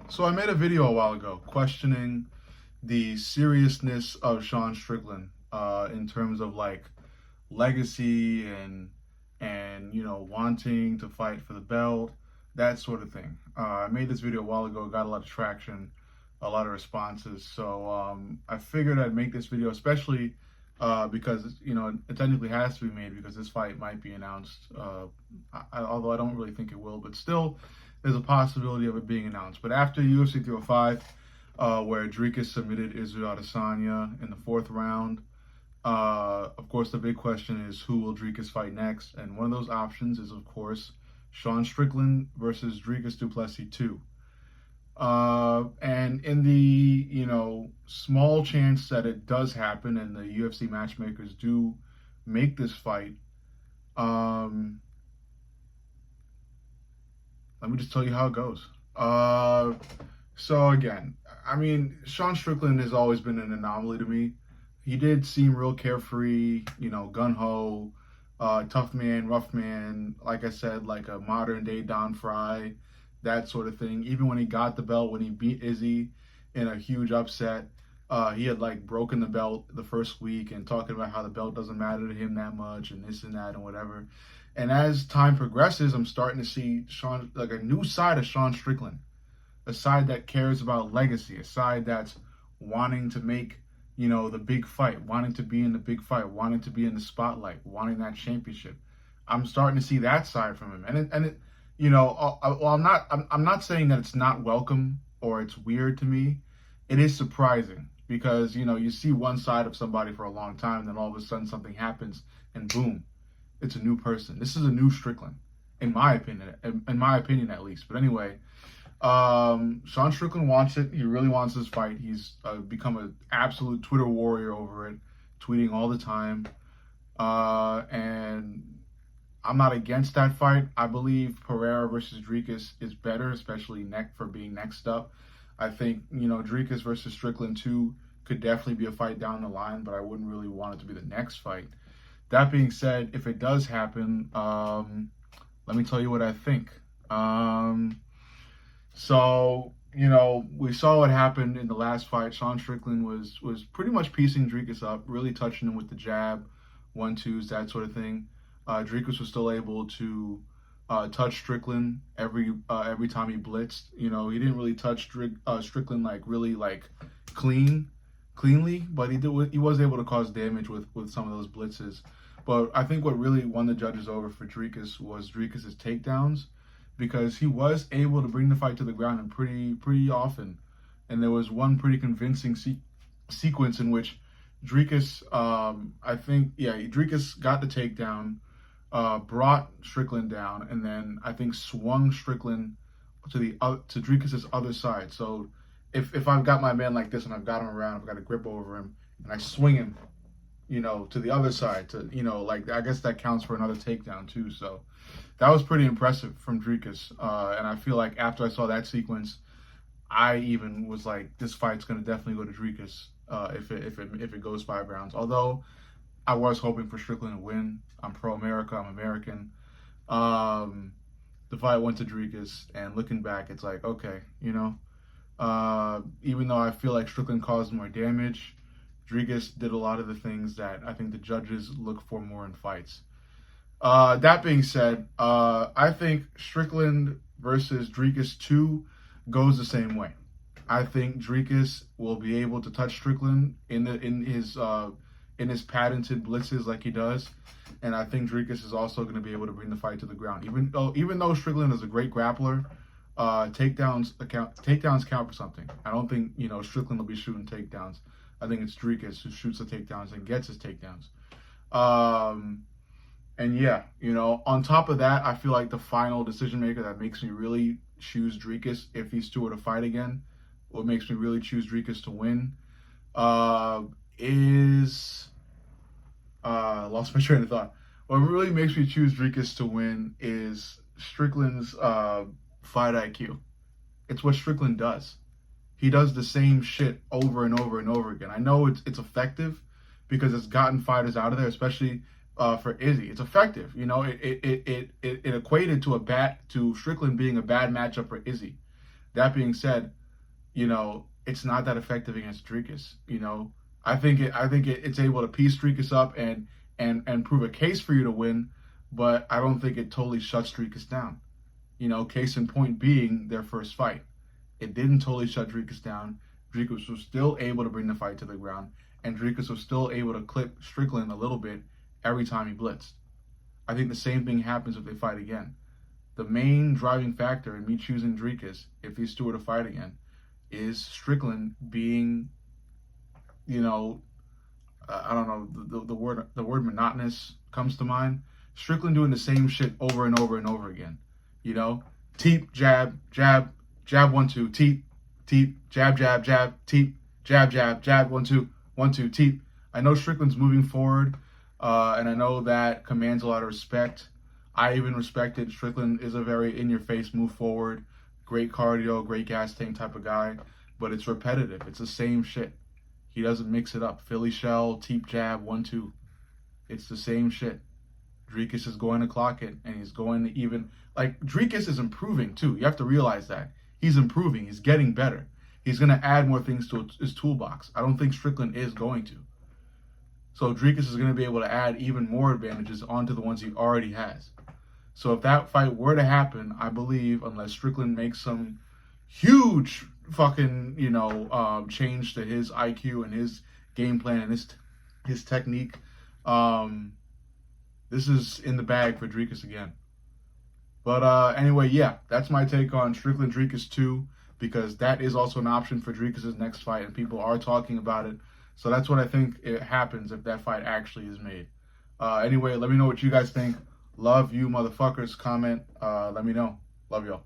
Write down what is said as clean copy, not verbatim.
So I made a video a while ago questioning the seriousness of Sean Strickland in terms of like legacy and wanting to fight for the belt, that sort of thing. I made this video a while ago, got a lot of traction, a lot of responses. So I figured I'd make this video, especially because it technically has to be made because this fight might be announced. Although I don't really think it will, but still, there's a possibility of it being announced. But after UFC 305, where Dricus submitted Israel Adesanya in the fourth round, of course, the big question is who will Dricus fight next? And one of those options is, of course, Sean Strickland versus Dricus du Plessis 2. And in the, small chance that it does happen and the UFC matchmakers do make this fight, let me just tell you how it goes. So again, I mean, Sean Strickland has always been an anomaly to me. He did seem real carefree, gung-ho, tough man, rough man, like I said, like a modern day Don Fry, that sort of thing. Even when he got the belt, when he beat Izzy in a huge upset, he had like broken the belt the first week and talking about how the belt doesn't matter to him that much and this and that and whatever. And as time progresses, I'm starting to see Sean, like a new side of Sean Strickland, a side that cares about legacy, a side that's wanting to make, the big fight, wanting to be in the big fight, wanting to be in the spotlight, wanting that championship. I'm starting to see that side from him, I'm not saying that it's not welcome or it's weird to me. It is surprising because you see one side of somebody for a long time, and then all of a sudden something happens, and boom, it's a new person. This is a new Strickland, in my opinion at least. But anyway. Sean Strickland wants it. He really wants this fight. He's become an absolute Twitter warrior over it, tweeting all the time. And I'm not against that fight. I believe Pereira versus Dricus is better, especially for being next up. I think, Dricus versus Strickland 2 could definitely be a fight down the line, but I wouldn't really want it to be the next fight. That being said, if it does happen, let me tell you what I think. So, we saw what happened in the last fight. Sean Strickland was pretty much piecing Dricus up, really touching him with the jab, 1-2s, that sort of thing. Dricus was still able to touch Strickland every time he blitzed. He didn't really touch Strickland like cleanly, but he was able to cause damage with some of those blitzes. But I think what really won the judges over for Dricus was Dricus's takedowns, because he was able to bring the fight to the ground and pretty often. And there was one pretty convincing sequence in which Dricus, Dricus got the takedown, brought Strickland down, and then I think swung Strickland to Dricus's other side. So if I've got my man like this and I've got him around, I've got a grip over him, and I swing him, to the other side, I guess that counts for another takedown too. So that was pretty impressive from Dricus. And I feel like after I saw that sequence, I even was like, this fight's going to definitely go to Dricus if it goes 5 rounds. Although I was hoping for Strickland to win. I'm pro-America. I'm American. The fight went to Dricus, and looking back, it's like, okay, even though I feel like Strickland caused more damage, Dricus did a lot of the things that I think the judges look for more in fights. That being said, I think Strickland versus Dricus 2 goes the same way. I think Dricus will be able to touch Strickland in his patented blitzes like he does, and I think Dricus is also going to be able to bring the fight to the ground. Even though Strickland is a great grappler, takedowns count for something. I don't think Strickland will be shooting takedowns. I think it's Dricus who shoots the takedowns and gets his takedowns. And yeah, on top of that, I feel like the final decision maker that makes me really choose Dricus if these two were to fight again, what makes me really choose Dricus to win, lost my train of thought. What really makes me choose Dricus to win is Strickland's fight IQ. It's what Strickland does. He does the same shit over and over and over again. I know it's effective because it's gotten fighters out of there, especially for Izzy. It's effective. It equated to Strickland being a bad matchup for Izzy. That being said, it's not that effective against Dricus. I think it's able to piece Dricus up and prove a case for you to win, but I don't think it totally shuts Dricus down. Case in point being their first fight. It didn't totally shut Dricus down. Dricus was still able to bring the fight to the ground, and Dricus was still able to clip Strickland a little bit every time he blitzed. I think the same thing happens if they fight again. The main driving factor in me choosing Dricus, if these two were to fight again, is Strickland being, I don't know, the word monotonous comes to mind. Strickland doing the same shit over and over and over again. Teep, jab, jab, jab, 1-2, teep, teep, jab, jab, jab, teep, jab, jab, jab, 1-2, 1-2, teep. I know Strickland's moving forward, and I know that commands a lot of respect. I even respect it. Strickland is a very in-your-face, move forward, great cardio, great gas tank type of guy, but it's repetitive. It's the same shit. He doesn't mix it up. Philly shell, teep jab, 1-2. It's the same shit. Dricus is going to clock it, and he's going to even... Dricus is improving, too. You have to realize that. He's improving. He's getting better. He's going to add more things to his toolbox. I don't think Strickland is going to. So Dricus is going to be able to add even more advantages onto the ones he already has. So if that fight were to happen, I believe, unless Strickland makes some huge fucking, change to his IQ and his game plan and his technique, this is in the bag for Dricus again. But anyway, yeah, that's my take on Strickland Dricus 2, because that is also an option for Dricus' next fight, and people are talking about it. So that's what I think it happens if that fight actually is made. Anyway, let me know what you guys think. Love you, motherfuckers. Comment. Let me know. Love y'all.